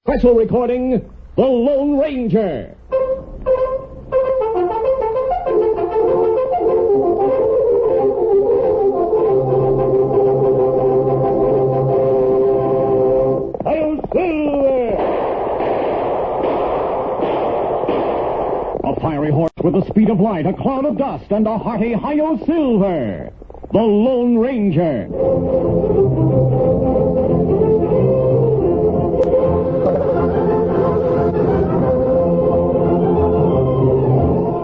Special recording, The Lone Ranger. A fiery horse with the speed of light, a cloud of dust, and a hearty Hi-Yo Silver. The Lone Ranger.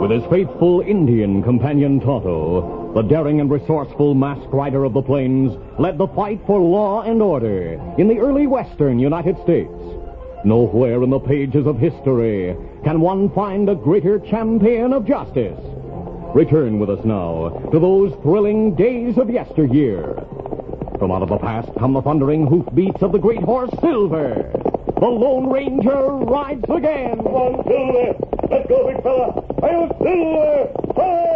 With his faithful Indian companion Tonto, the daring and resourceful masked rider of the plains led the fight for law and order in the early western United States. Nowhere in the pages of history can one find a greater champion of justice. Return with us now to those thrilling days of yesteryear. From out of the past come the thundering hoofbeats of the great horse Silver. The Lone Ranger rides again. Come on, Silver. Let's go, big fella. Hi-Yo, Silver. Hey!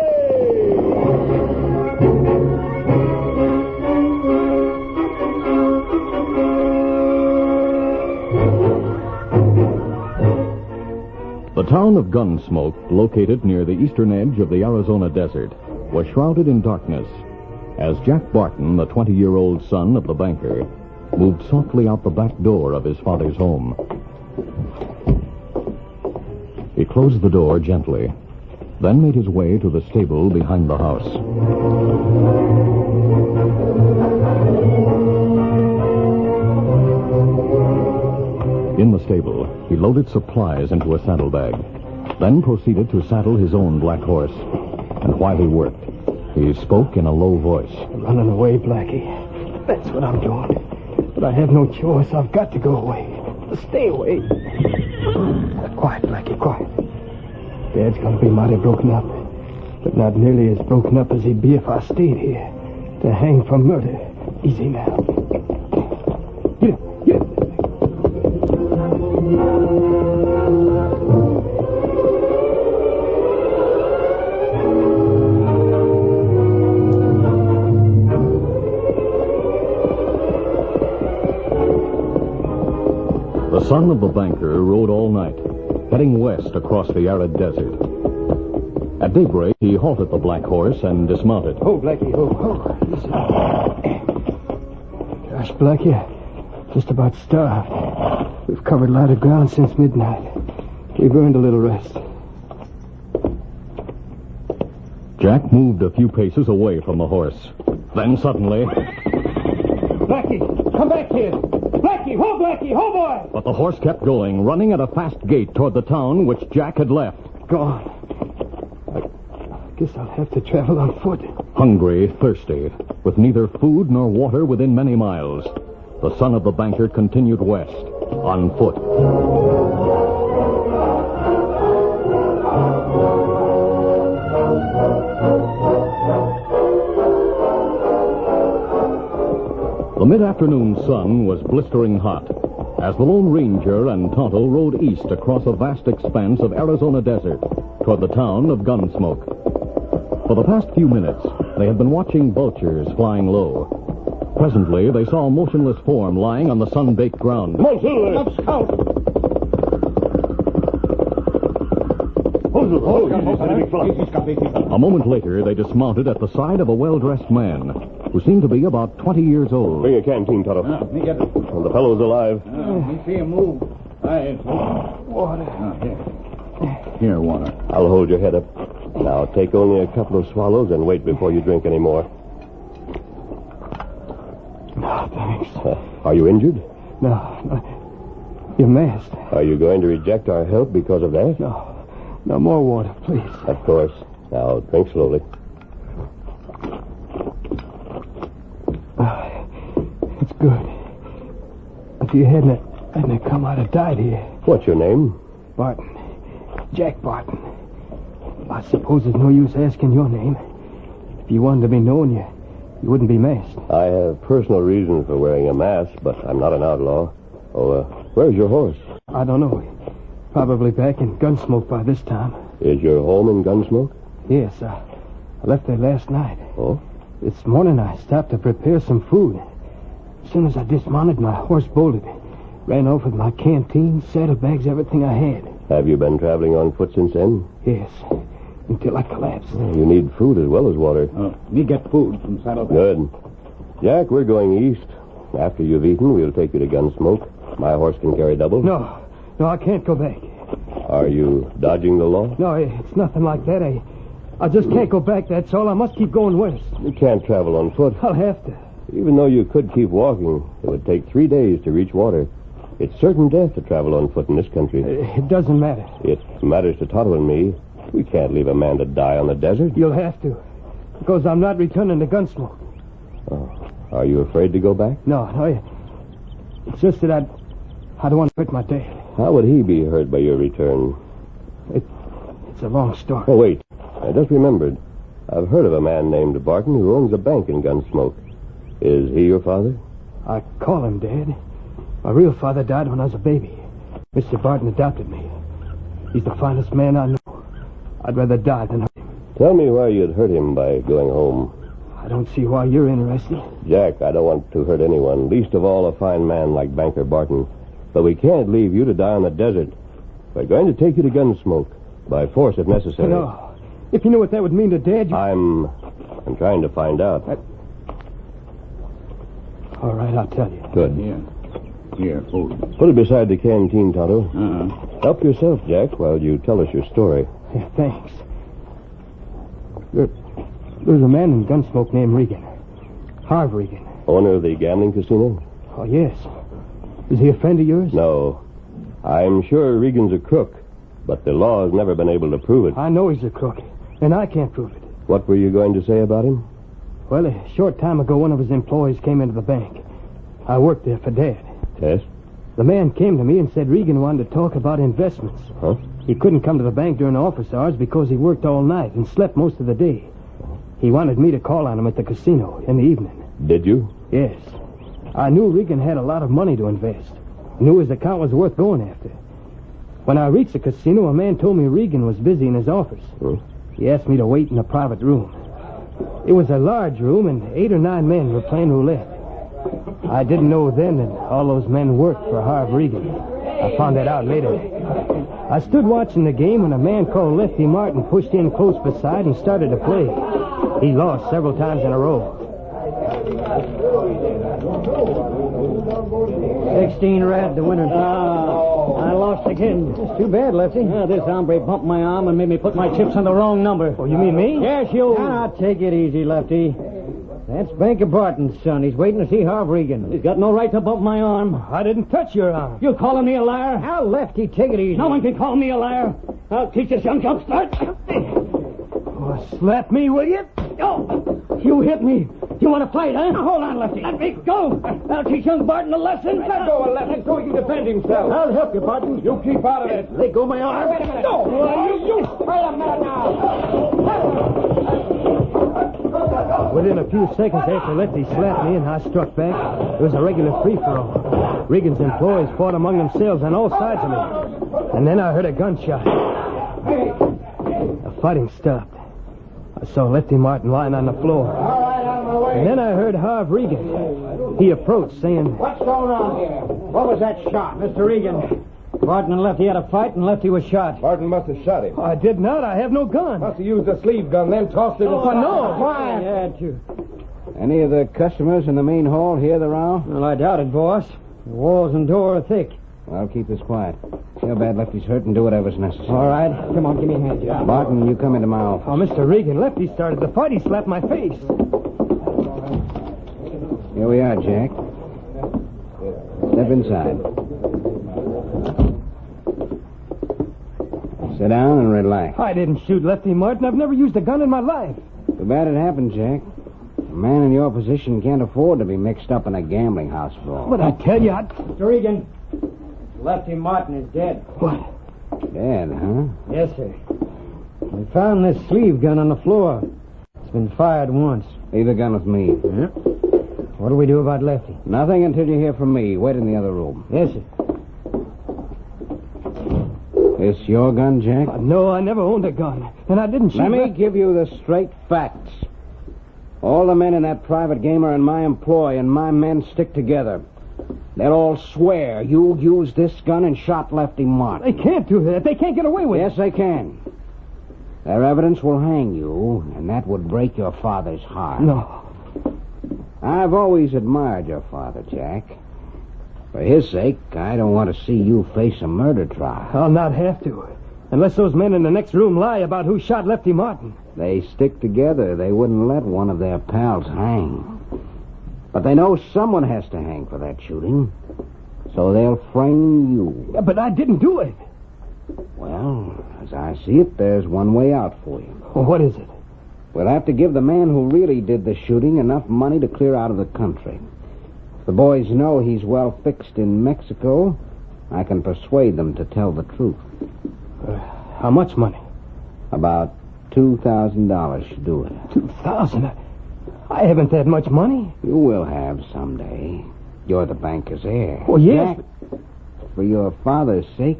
The town of Gunsmoke, located near the eastern edge of the Arizona desert, was shrouded in darkness as Jack Barton, the 20-year-old son of the banker, moved softly out the back door of his father's home. He closed the door gently, then made his way to the stable behind the house. In the stable, he loaded supplies into a saddlebag, then proceeded to saddle his own black horse. And while he worked, he spoke in a low voice. I'm running away, Blackie. That's what I'm doing. But I have no choice. I've got to go away. Stay away. Quiet, Blackie, quiet. Dad's going to be mighty broken up, but not nearly as broken up as he'd be if I stayed here to hang for murder. Easy now. Get up, get up. The son of the banker rode all night, heading west across the arid desert. At daybreak, he halted the black horse and dismounted. Oh, Blackie, oh. Listen. Gosh, Blackie, I'm just about starved. We've covered a lot of ground since midnight. We've earned a little rest. Jack moved a few paces away from the horse. Then suddenly... Blackie, come back here. Blackie, ho, boy! But the horse kept going, running at a fast gait toward the town which Jack had left. Gone. I guess I'll have to travel on foot. Hungry, thirsty, with neither food nor water within many miles, the son of the banker continued west, on foot. The mid-afternoon sun was blistering hot as the Lone Ranger and Tonto rode east across a vast expanse of Arizona desert toward the town of Gunsmoke. For the past few minutes, they had been watching vultures flying low. Presently, they saw a motionless form lying on the sun-baked ground. Come on, Silver. Let's scout. A moment later, they dismounted at the side of a well-dressed man who seemed to be about 20 years old. Bring a canteen, Tonto. Me get it. Well, the fellow's alive. Me see him move. Water. Here, water. I'll hold your head up. Now, take only a couple of swallows and wait before you drink any more. No, thanks. Are you injured? No. You're masked. Are you going to reject our help because of that? No. No more water, please. Of course. Now, drink slowly. It's good. If you hadn't come, I'd have died here. What's your name? Barton. Jack Barton. I suppose there's no use asking your name. If you wanted to be known, you wouldn't be masked. I have personal reasons for wearing a mask, but I'm not an outlaw. Oh, where's your horse? I don't know. Probably back in Gunsmoke by this time. Is your home in Gunsmoke? Yes, I left there last night. Oh? This morning I stopped to prepare some food. As soon as I dismounted, my horse bolted. Ran off with my canteen, saddlebags, everything I had. Have you been traveling on foot since then? Yes, until I collapsed. You need food as well as water. Me get food from Saddleback. Good. Jack, we're going east. After you've eaten, we'll take you to Gunsmoke. My horse can carry double. No, I can't go back. Are you dodging the law? No, it's nothing like that. I just can't go back, that's all. I must keep going west. You can't travel on foot. I'll have to. Even though you could keep walking, it would take 3 days to reach water. It's certain death to travel on foot in this country. It doesn't matter. It matters to Tonto and me. We can't leave a man to die on the desert. You'll have to, because I'm not returning to Gunsmoke. Oh. Are you afraid to go back? No. It's just that I don't want to hurt my dad. How would he be hurt by your return? It's a long story. Oh, wait. I just remembered. I've heard of a man named Barton who owns a bank in Gunsmoke. Is he your father? I call him Dad. My real father died when I was a baby. Mr. Barton adopted me. He's the finest man I know. I'd rather die than hurt him. Tell me why you'd hurt him by going home. I don't see why you're interested. Jack, I don't want to hurt anyone, least of all a fine man like Banker Barton. But we can't leave you to die on the desert. We're going to take you to Gunsmoke, by force if necessary. No. If you knew what that would mean to Dad, I'm trying to find out. All right, I'll tell you. Good. Here, food. Put it beside the canteen, Tonto. Help yourself, Jack, while you tell us your story. Yeah, thanks. There's a man in Gunsmoke named Regan. Harv Regan. Owner of the gambling casino? Oh, yes. Is he a friend of yours? No. I'm sure Regan's a crook, but the law has never been able to prove it. I know he's a crook, and I can't prove it. What were you going to say about him? Well, a short time ago, one of his employees came into the bank. I worked there for Dad. Yes? The man came to me and said Regan wanted to talk about investments. Huh? He couldn't come to the bank during office hours because he worked all night and slept most of the day. He wanted me to call on him at the casino in the evening. Did you? Yes. I knew Regan had a lot of money to invest. Knew his account was worth going after. When I reached the casino, a man told me Regan was busy in his office. He asked me to wait in a private room. It was a large room, and 8 or 9 men were playing roulette. I didn't know then that all those men worked for Harv Regan. I found that out later. I stood watching the game when a man called Lefty Martin pushed in close beside and started to play. He lost several times in a row. 16 red, the winner. I lost again. It's too bad, Lefty. This hombre bumped my arm and made me put my chips on the wrong number. Oh, you mean me? Yes, you. Now, take it easy, Lefty. That's Banker Barton's son. He's waiting to see Harv Regan. He's got no right to bump my arm. I didn't touch your arm. You're calling me a liar? Now, Lefty, take it easy. No one can call me a liar. I'll teach this young upstart. Oh, slap me, will you? Oh, you hit me. You want to fight, huh? Now, hold on, Lefty. Let me go. I'll teach young Barton a lesson. Let go of Lefty so he can defend himself. I'll help you, Barton. You keep out of it. Let go of my arm. Wait a minute. No. Wait a minute now. Within a few seconds after Lefty slapped me and I struck back, it was a regular free-for-all. Regan's employees fought among themselves on all sides of me. And then I heard a gunshot. The fighting stopped. I saw Lefty Martin lying on the floor. And then I heard Harv Regan. He approached, saying, What's going on here? What was that shot? Mr. Regan, Barton and Lefty had a fight, and Lefty was shot. Barton must have shot him. I did not. I have no gun. Must have used a sleeve gun, then tossed it. No. Why? Yeah, too. Any of the customers in the main hall hear the row? Well, I doubt it, boss. The walls and door are thick. I'll keep this quiet. See how bad Lefty's hurt and do whatever's necessary. All right. Come on, give me a hand. Yeah. Barton, you come into my office. Oh, Mr. Regan, Lefty started the fight. He slapped my face. Here we are, Jack. Step inside. Sit down and relax. I didn't shoot Lefty Martin. I've never used a gun in my life. Too bad it happened, Jack. A man in your position can't afford to be mixed up in a gambling house brawl. But I tell you, Mr. Regan, Lefty Martin is dead. What? Dead, huh? Yes, sir. We found this sleeve gun on the floor. It's been fired once. Leave the gun with me. Yeah. What do we do about Lefty? Nothing until you hear from me. Wait in the other room. Yes, sir. This your gun, Jack? No, I never owned a gun. And I didn't shoot. Let me give you the straight facts. All the men in that private game are in my employ, and my men stick together. They'll all swear you used this gun and shot Lefty Martin. They can't do that. They can't get away with it. Yes, they can. Their evidence will hang you, and that would break your father's heart. No. I've always admired your father, Jack. For his sake, I don't want to see you face a murder trial. I'll not have to. Unless those men in the next room lie about who shot Lefty Martin. They stick together. They wouldn't let one of their pals hang. But they know someone has to hang for that shooting. So they'll frame you. Yeah, but I didn't do it. Well, as I see it, there's one way out for you. Well, what is it? We'll have to give the man who really did the shooting enough money to clear out of the country. If the boys know he's well fixed in Mexico, I can persuade them to tell the truth. How much money? About $2,000 should do it. $2,000? I haven't that much money. You will have someday. You're the banker's heir. Well, yes. Jack, for your father's sake,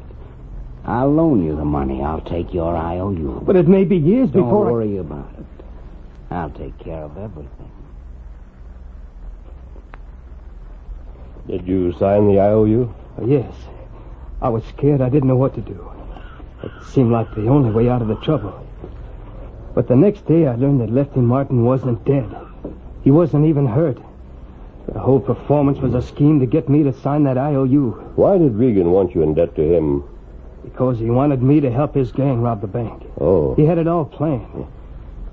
I'll loan you the money. I'll take your IOU. But it may be years before... Don't worry about it. I'll take care of everything. Did you sign the IOU? Yes. I was scared. I didn't know what to do. It seemed like the only way out of the trouble. But the next day, I learned that Lefty Martin wasn't dead. He wasn't even hurt. The whole performance was a scheme to get me to sign that IOU. Why did Regan want you in debt to him? Because he wanted me to help his gang rob the bank. Oh. He had it all planned.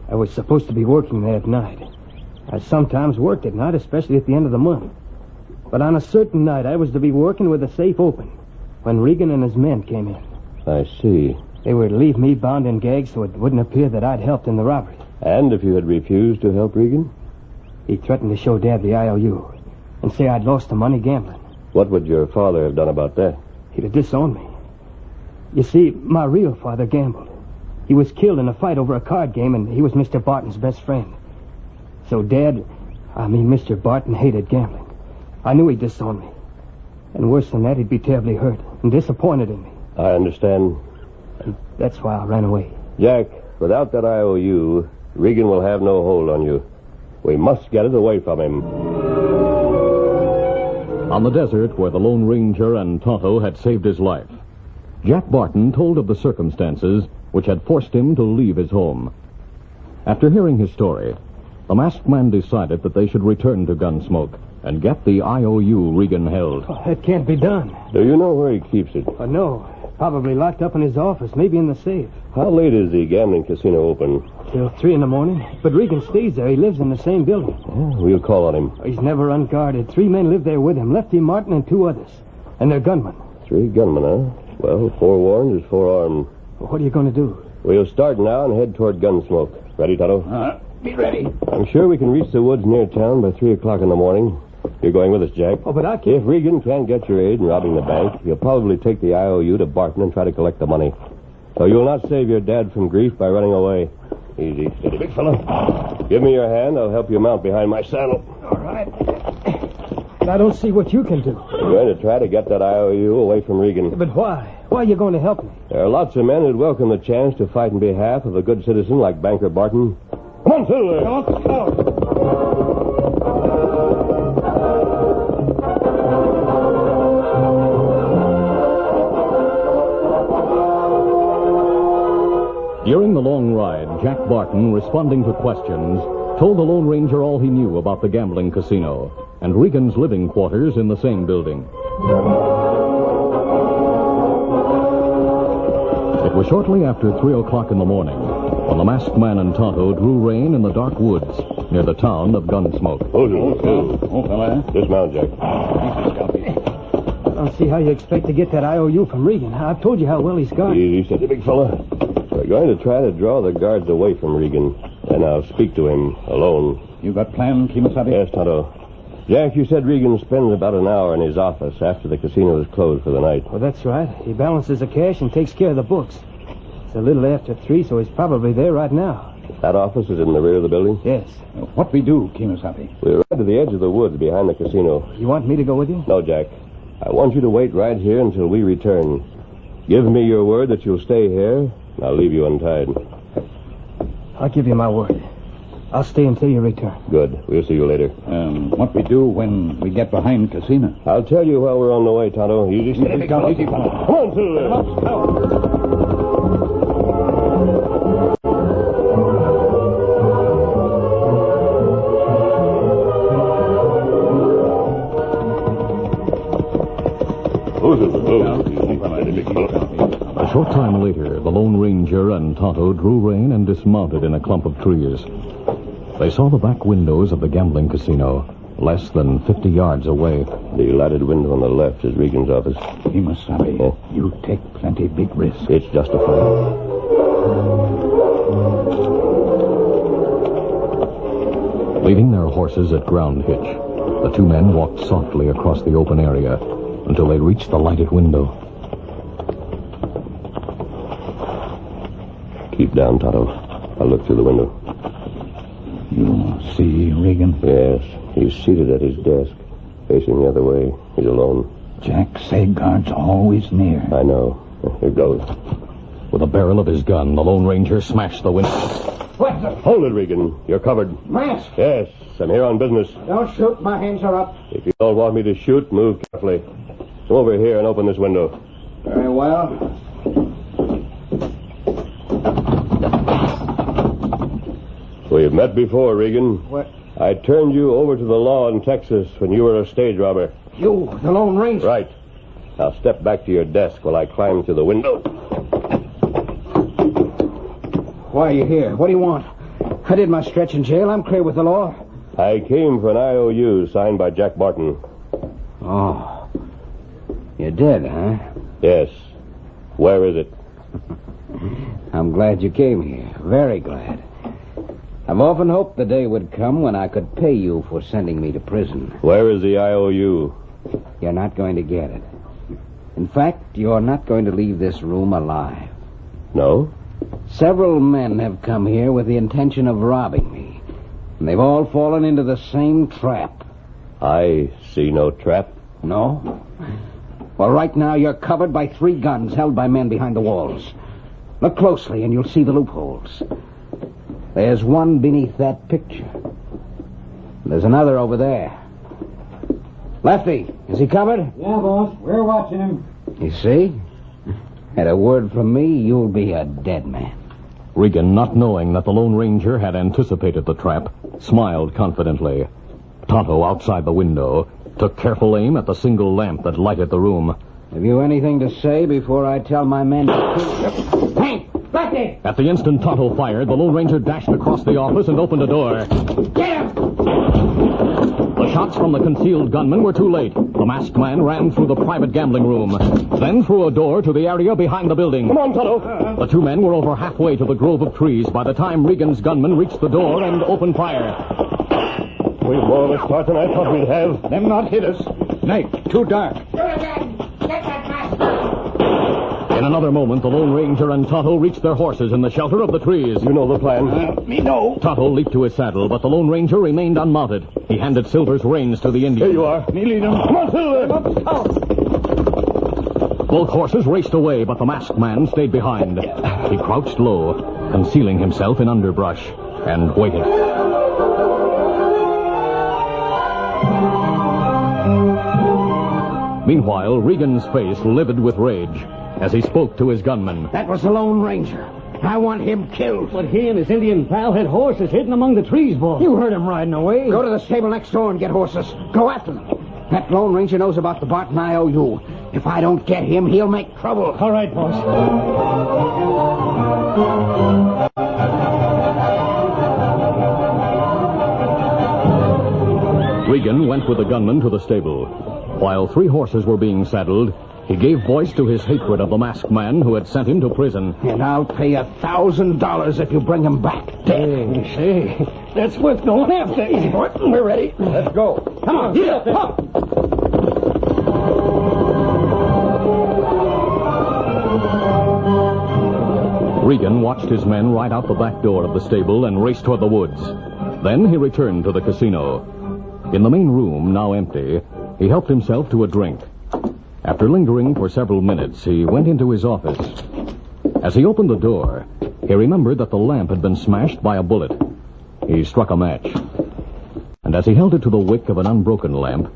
I was supposed to be working there at night. I sometimes worked at night, especially at the end of the month. But on a certain night, I was to be working with the safe open when Regan and his men came in. I see. They were to leave me bound and gagged so it wouldn't appear that I'd helped in the robbery. And if you had refused to help Regan? He threatened to show Dad the IOU and say I'd lost the money gambling. What would your father have done about that? He'd have disowned me. You see, my real father gambled. He was killed in a fight over a card game, and he was Mr. Barton's best friend. So Mr. Barton hated gambling. I knew he'd disown me. And worse than that, he'd be terribly hurt and disappointed in me. I understand. And that's why I ran away. Jack, without that IOU, Regan will have no hold on you. We must get it away from him. On the desert where the Lone Ranger and Tonto had saved his life, Jack Barton told of the circumstances which had forced him to leave his home. After hearing his story, the masked man decided that they should return to Gunsmoke and get the IOU Regan held. Oh, that can't be done. Do you know where he keeps it? No. Probably locked up in his office, maybe in the safe. How late is the gambling casino open? Till 3 in the morning. But Regan stays there. He lives in the same building. Yeah, we'll call on him. He's never unguarded. 3 men live there with him. Lefty Martin and 2 others. And they're gunmen. 3 gunmen, huh? Well, forewarned is forearmed. What are you going to do? We'll start now and head toward Gunsmoke. Ready, Tonto? Be ready. I'm sure we can reach the woods near town by 3 o'clock in the morning. You're going with us, Jack. Oh, but I can't... If Regan can't get your aid in robbing the bank, he'll probably take the IOU to Barton and try to collect the money. So you'll not save your dad from grief by running away. Easy. Steady, big fella. Give me your hand. I'll help you mount behind my saddle. All right. I don't see what you can do. I'm going to try to get that IOU away from Regan. But why? Why are you going to help me? There are lots of men who'd welcome the chance to fight in behalf of a good citizen like Banker Barton. Come on, Silver. Come on. During the long ride, Jack Barton, responding to questions, told the Lone Ranger all he knew about the gambling casino and Regan's living quarters in the same building. It was shortly after 3 o'clock in the morning when the masked man and Tonto drew rein in the dark woods near the town of Gunsmoke. Fella. Dismount, Jack. I don't see how you expect to get that IOU from Regan. I've told you how well he's guarded. Easy, steady, big fella. We're going to try to draw the guards away from Regan. Then I'll speak to him alone. You got plans, Kimasabi? Yes, Tonto. Jack, you said Regan spends about an hour in his office after the casino is closed for the night. Well, that's right. He balances the cash and takes care of the books. It's a little after 3, so he's probably there right now. That office is in the rear of the building? Yes. What we do, Kimasabi? We're right to the edge of the woods behind the casino. You want me to go with you? No, Jack. I want you to wait right here until we return. Give me your word that you'll stay here, and I'll leave you untied. I'll give you my word. I'll stay until you return. Good. We'll see you later. What we do when we get behind casino? I'll tell you while we're on the way, Tonto. Easy, steady, Easy, fella. Come on, A short time later, the Lone Ranger and Tonto drew rein and dismounted in a clump of trees. They saw the back windows of the gambling casino, less than 50 yards away. The lighted window on the left is Regan's office. Kimasabi, Yeah. you take plenty big risk. It's justified. Leaving their horses at ground hitch, the two men walked softly across the open area until they reached the lighted window. Keep down, Tonto. I'll look through the window. You see Regan? Yes, he's seated at his desk, facing the other way. He's alone. Jack Sagard's always near. I know. Here goes. With the barrel of his gun, the Lone Ranger smashed the window. What the... Hold it, Regan. You're covered. Mask! Yes, I'm here on business. Don't shoot. My hands are up. If you don't want me to shoot, move carefully. Come over here and open this window. Very well. We've met before, Regan. What? I turned you over to the law in Texas when you were a stage robber. You, the Lone Ranger. Right. Now step back to your desk while I climb through the window. Why are you here? What do you want? I did my stretch in jail. I'm clear with the law. I came for an IOU signed by Jack Barton. Oh. You did, huh? Yes. Where is it? I'm glad you came here. Very glad. I've often hoped the day would come when I could pay you for sending me to prison. Where is the IOU? You're not going to get it. In fact, you're not going to leave this room alive. No? Several men have come here with the intention of robbing me. And they've all fallen into the same trap. I see no trap. No? Well, right now you're covered by 3 guns held by men behind the walls. Look closely and you'll see the loopholes. There's one beneath that picture. There's another over there. Lefty, is he covered? Yeah, boss. We're watching him. You see? At a word from me, you'll be a dead man. Regan, not knowing that the Lone Ranger had anticipated the trap, smiled confidently. Tonto, outside the window, took careful aim at the single lamp that lighted the room. Have you anything to say before I tell my men to... Hey! Lefty! At the instant Tonto fired, the Lone Ranger dashed across the office and opened a door. Get him! The shots from the concealed gunman were too late. The masked man ran through the private gambling room, then through a door to the area behind the building. Come on, Tonto. The two men were over halfway to the grove of trees by the time Regan's gunman reached the door and opened fire. We've more of a start than I thought we'd have. Them not hit us. Night, too dark. In another moment, the Lone Ranger and Tonto reached their horses in the shelter of the trees. You know the plan. Me no. Tonto leaped to his saddle, but the Lone Ranger remained unmounted. He handed Silver's reins to the Indian. Here you are. Me lead him. Come on, Silver. Both horses raced away, but the masked man stayed behind. He crouched low, concealing himself in underbrush, and waited. Meanwhile, Regan's face livid with rage as he spoke to his gunman. That was the Lone Ranger. I want him killed. But he and his Indian pal had horses hidden among the trees, boss. You heard him riding away. Go to the stable next door and get horses. Go after them. That Lone Ranger knows about the Barton IOU. If I don't get him, he'll make trouble. All right, boss. Regan went with the gunman to the stable. While 3 horses were being saddled, he gave voice to his hatred of the masked man who had sent him to prison. And I'll pay $1,000 if you bring him back dead. Say, that's worth going after. Easy, boy. We're ready. Let's go. Come on, get up there. Regan watched his men ride out the back door of the stable and race toward the woods. Then he returned to the casino. In the main room, now empty, he helped himself to a drink. After lingering for several minutes, he went into his office. As he opened the door, he remembered that the lamp had been smashed by a bullet. He struck a match. And as he held it to the wick of an unbroken lamp,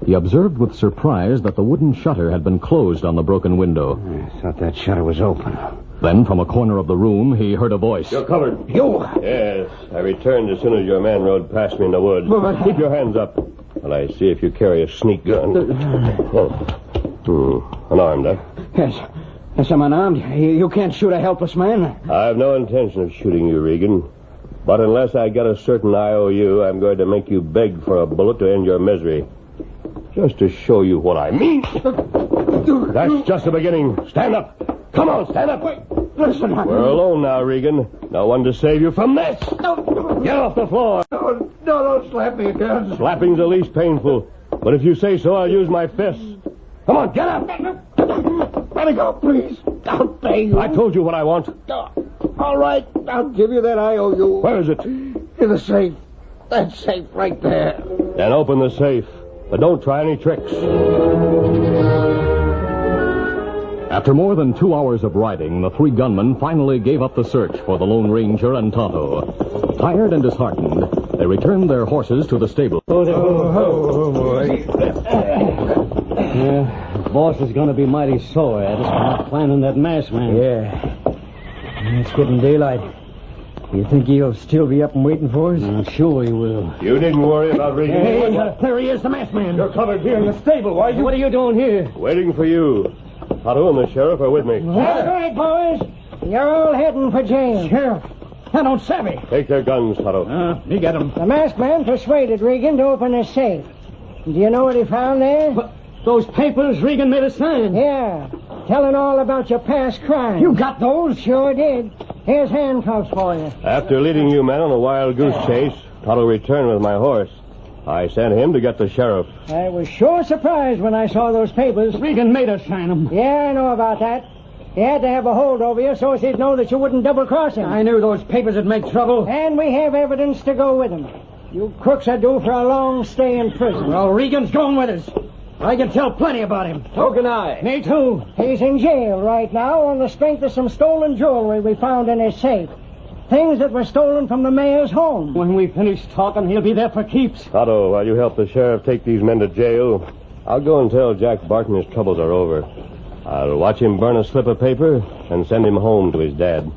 he observed with surprise that the wooden shutter had been closed on the broken window. I thought that shutter was open. Then, from a corner of the room, he heard a voice. You're covered. You! Yes, I returned as soon as your man rode past me in the woods. Keep your hands up while I see if you carry a sneak gun. Unarmed, huh? Yes. Yes, I'm unarmed. You can't shoot a helpless man. I have no intention of shooting you, Regan. But unless I get a certain IOU, I'm going to make you beg for a bullet to end your misery. Just to show you what I mean. That's just the beginning. Stand up. Come on, stand up. Listen, We're alone now, Regan. No one to save you from this. No. Get off the floor. No, don't slap me again. Slapping's the least painful. But if you say so, I'll use my fists. Come on, get up. Let me go, please. I'll pay you. I told you what I want. All right, I'll give you that IOU. Where is it? In the safe. That safe right there. Then open the safe. But don't try any tricks. After more than 2 hours of riding, the three gunmen finally gave up the search for the Lone Ranger and Tonto. Tired and disheartened, they returned their horses to the stable. The boss is going to be mighty sore at us for not finding that masked man. Yeah. It's getting daylight. You think he'll still be up and waiting for us? Sure he will. You needn't worry about Regan. Hey, there he is, the masked man. You're covered here in the stable. Why What are you doing here? Waiting for you. Tonto and the sheriff are with me. That's right, boys. You're all heading for jail. Sheriff, I don't savvy. Take their guns, Tonto. You get him. The masked man persuaded Regan to open his safe. Do you know what he found there? Those papers Regan made us sign. Yeah, telling all about your past crimes. You got those? Sure did. Here's handcuffs for you. After leading you men on a wild goose chase, Tonto returned with my horse. I sent him to get the sheriff. I was sure surprised when I saw those papers. Regan made us sign them. Yeah, I know about that. He had to have a hold over you so as he'd know that you wouldn't double-cross him. I knew those papers would make trouble. And we have evidence to go with them. You crooks are due for a long stay in prison. Well, Regan's going with us. I can tell plenty about him. So can I. Me too. He's in jail right now on the strength of some stolen jewelry we found in his safe. Things that were stolen from the mayor's home. When we finish talking, he'll be there for keeps. Tonto, while you help the sheriff take these men to jail, I'll go and tell Jack Barton his troubles are over. I'll watch him burn a slip of paper and send him home to his dad.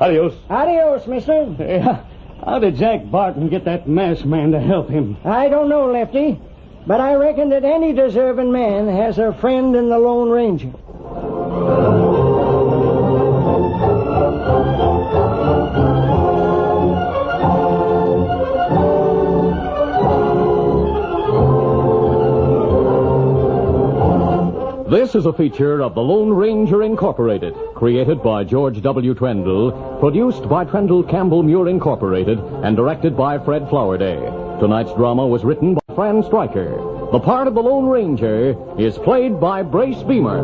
Adios. Adios, mister. Yeah. How did Jack Barton get that masked man to help him? I don't know, Lefty, but I reckon that any deserving man has a friend in the Lone Ranger. This is a feature of the Lone Ranger Incorporated, created by George W. Trendle, produced by Trendle Campbell Muir Incorporated, and directed by Fred Flowerday. Tonight's drama was written by Fran Stryker. The part of the Lone Ranger is played by Brace Beamer.